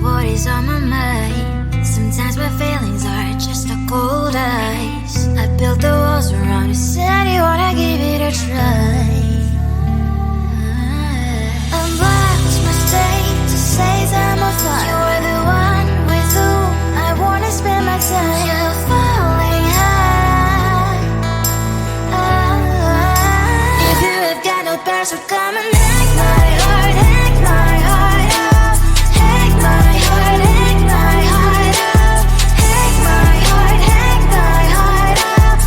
what is on my mind. Sometimes my feelings are just a cold ice. I built the walls around you, said you wanna give it a try. I'm lost mistake to say that I'm fine. You're the one with whom I wanna spend my time. You're falling high. If you have got no passion, come and hack my heart, hack my heart out. Hack my heart, hack my heart out. Hack my heart, hack my heart out.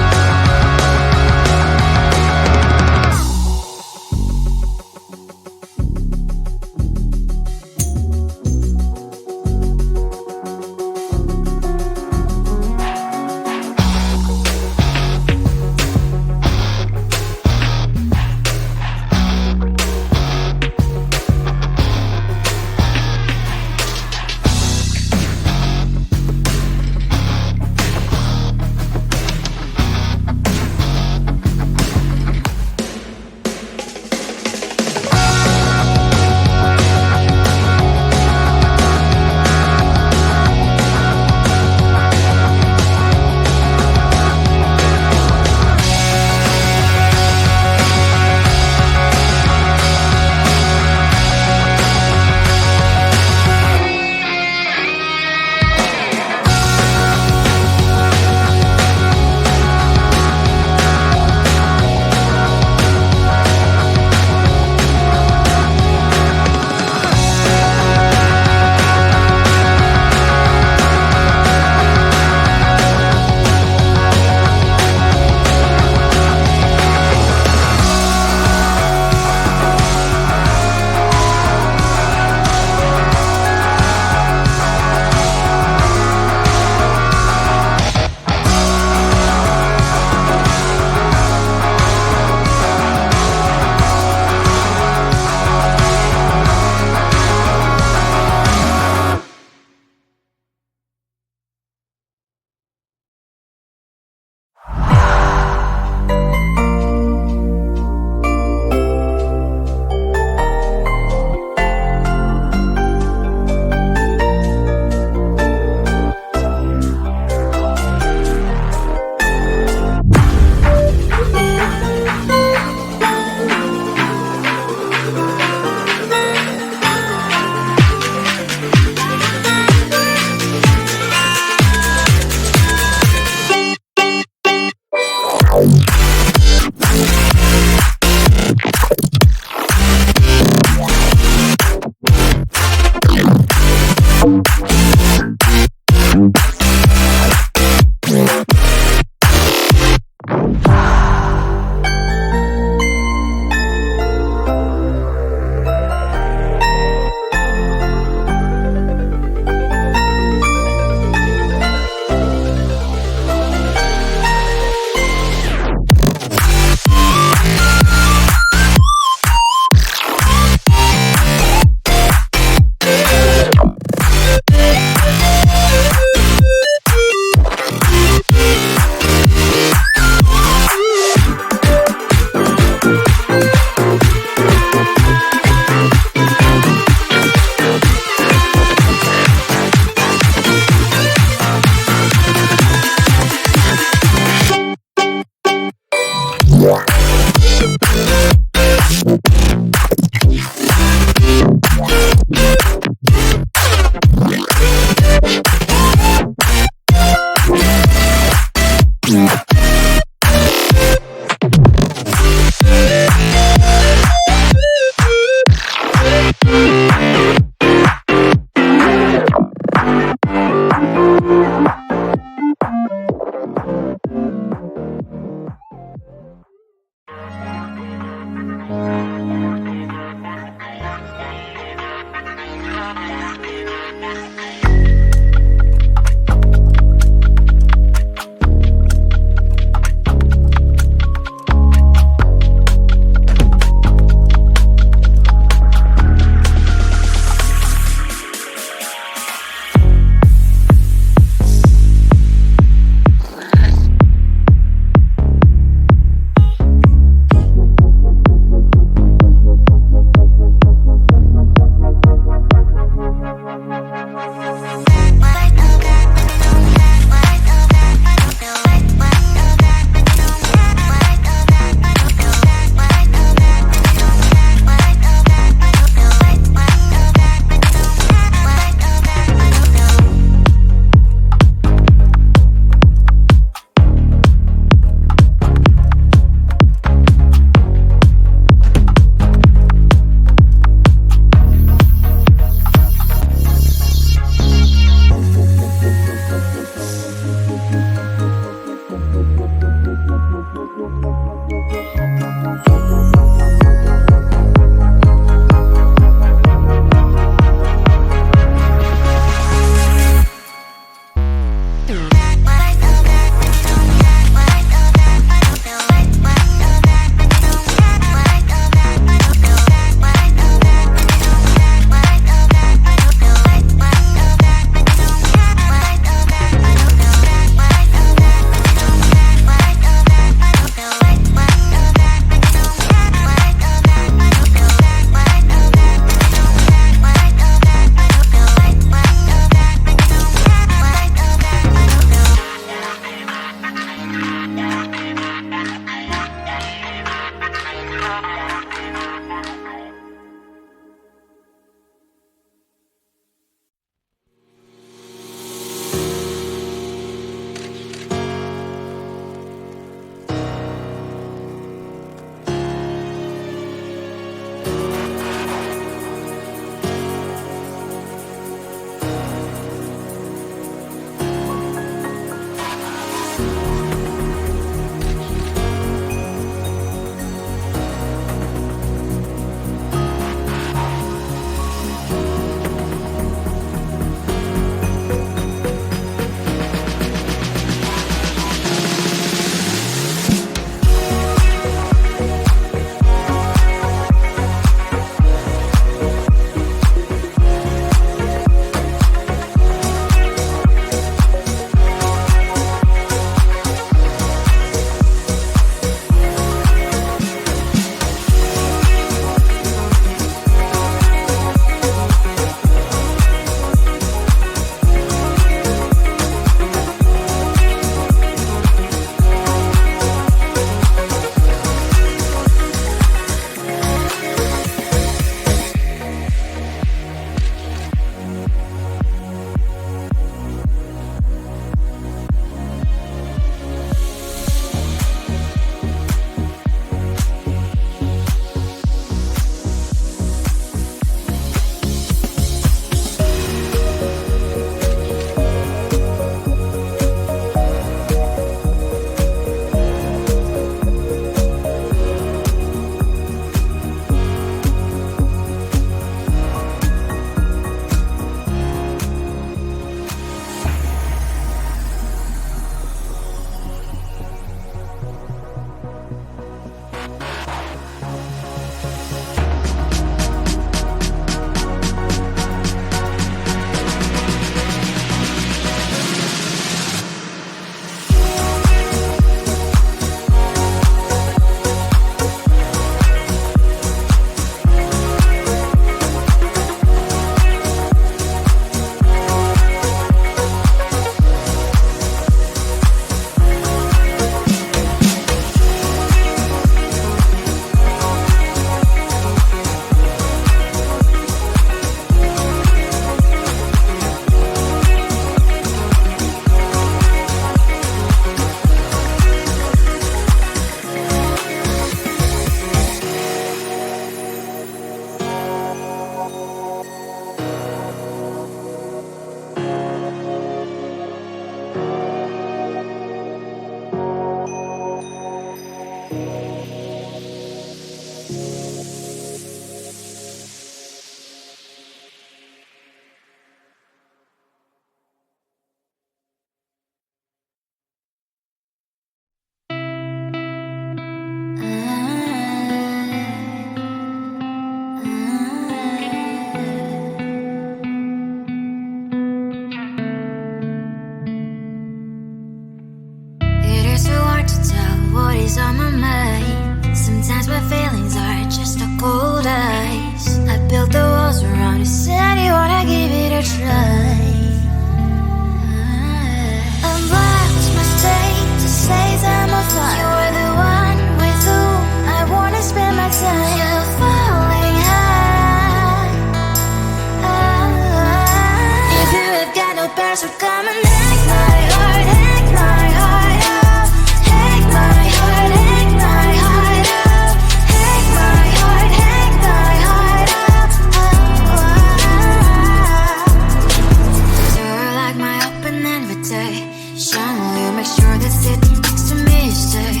day. Show you, make sure they sit next to me. Say,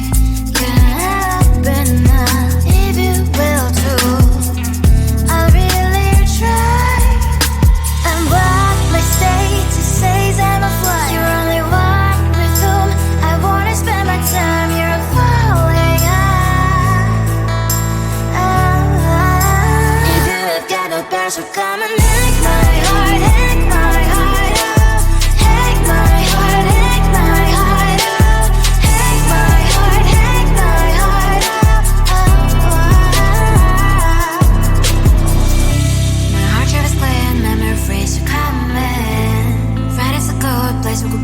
get up and up if you will too. I really try. And what my state says I'm a fly. You're only one with whom I wanna spend my time. You're falling out. If you have got no bears, so come and hack my heart, hack my heart out. Hack my heart, hack my heart out. Hack my heart, hack my heart out. My heart drive is clear, memory freeze, you're coming. Friday's a good place, we could